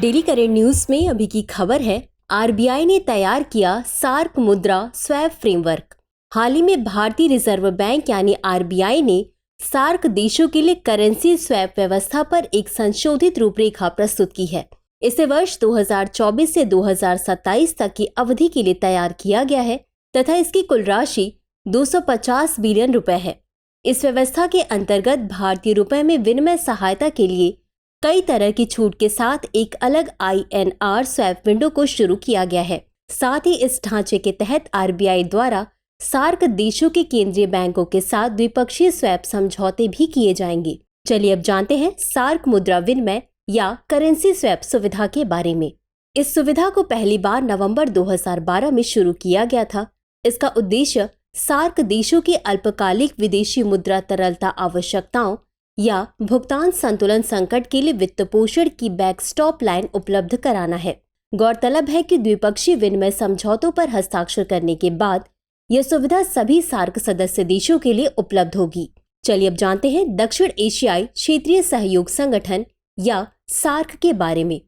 Daily current news में अभी की खबर है, आरबीआई ने तैयार किया सार्क मुद्रा स्वैप फ्रेमवर्क। हाल ही में भारतीय रिजर्व बैंक यानी आरबीआई ने सार्क देशों के लिए करेंसी स्वैप व्यवस्था पर एक संशोधित रूपरेखा प्रस्तुत की है। इसे वर्ष 2024 से 2027 तक की अवधि के लिए तैयार किया गया है तथा इसकी कुल राशि 250 बिलियन रुपए है। इस व्यवस्था के अंतर्गत भारतीय रुपए में विनिमय सहायता के लिए कई तरह की छूट के साथ एक अलग INR स्वैप विंडो को शुरू किया गया है। साथ ही इस ढांचे के तहत आरबीआई द्वारा सार्क देशों के केंद्रीय बैंकों के साथ द्विपक्षीय स्वैप समझौते भी किए जाएंगे। चलिए अब जानते हैं सार्क मुद्रा विनिमय या करेंसी स्वैप सुविधा के बारे में। इस सुविधा को पहली बार नवंबर 2012 में शुरू किया गया था। इसका उद्देश्य सार्क देशों की अल्पकालिक विदेशी मुद्रा तरलता आवश्यकताओं या भुगतान संतुलन संकट के लिए वित्त पोषण की बैकस्टॉप लाइन उपलब्ध कराना है। गौरतलब है कि द्विपक्षीय विनिमय समझौतों पर हस्ताक्षर करने के बाद यह सुविधा सभी सार्क सदस्य देशों के लिए उपलब्ध होगी। चलिए अब जानते हैं दक्षिण एशियाई क्षेत्रीय सहयोग संगठन या सार्क के बारे में।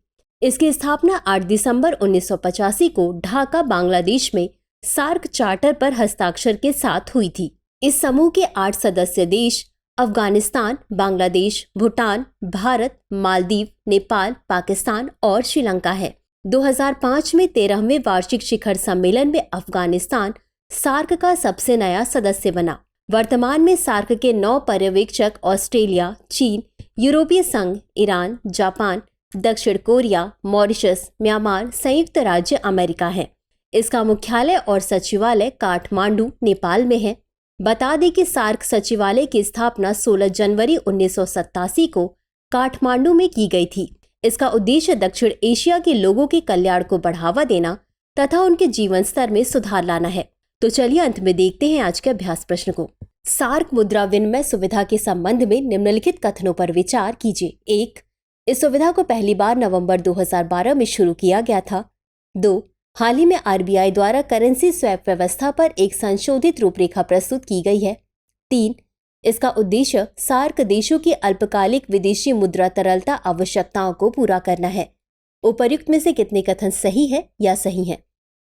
इसकी स्थापना 8 दिसंबर 1985 को ढाका बांग्लादेश में सार्क चार्टर पर हस्ताक्षर के साथ हुई थी। इस समूह के 8 सदस्य देश अफगानिस्तान, बांग्लादेश, भूटान, भारत, मालदीव, नेपाल, पाकिस्तान और श्रीलंका है। 2005 में 13वें वार्षिक शिखर सम्मेलन में अफगानिस्तान सार्क का सबसे नया सदस्य बना। वर्तमान में सार्क के 9 पर्यवेक्षक ऑस्ट्रेलिया, चीन, यूरोपीय संघ, ईरान, जापान, दक्षिण कोरिया, मॉरिशस, म्यांमार, संयुक्त राज्य अमेरिका है। इसका मुख्यालय और सचिवालय काठमांडू, नेपाल में है। बता दें कि सार्क सचिवालय की स्थापना 16 जनवरी 1987 को काठमांडू में की गई थी। इसका उद्देश्य दक्षिण एशिया के लोगों के कल्याण को बढ़ावा देना तथा उनके जीवन स्तर में सुधार लाना है। तो चलिए अंत में देखते हैं आज के अभ्यास प्रश्न को। सार्क मुद्रा विनिमय सुविधा के संबंध में निम्नलिखित कथनों पर विचार कीजिए। 1. इस सुविधा को पहली बार नवंबर 2012 में शुरू किया गया था। 2. हाल ही में आरबीआई द्वारा करेंसी स्वैप व्यवस्था पर एक संशोधित रूपरेखा प्रस्तुत की गई है। 3. इसका उद्देश्य सार्क देशों की अल्पकालिक विदेशी मुद्रा तरलता आवश्यकताओं को पूरा करना है। उपर्युक्त में से कितने कथन सही है या सही हैं?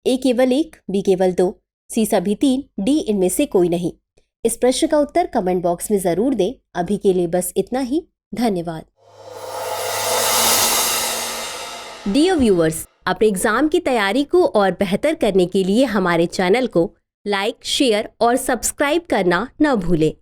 A केवल 1, B केवल 2, C सभी 3, D इनमें से कोई नहीं। इस प्रश्न का उत्तर कमेंट बॉक्स में जरूर दें। अभी के लिए बस इतना ही। धन्यवाद। डियर व्यूअर्स, अपने एग्जाम की तैयारी को और बेहतर करने के लिए हमारे चैनल को लाइक, शेयर और सब्सक्राइब करना न भूलें।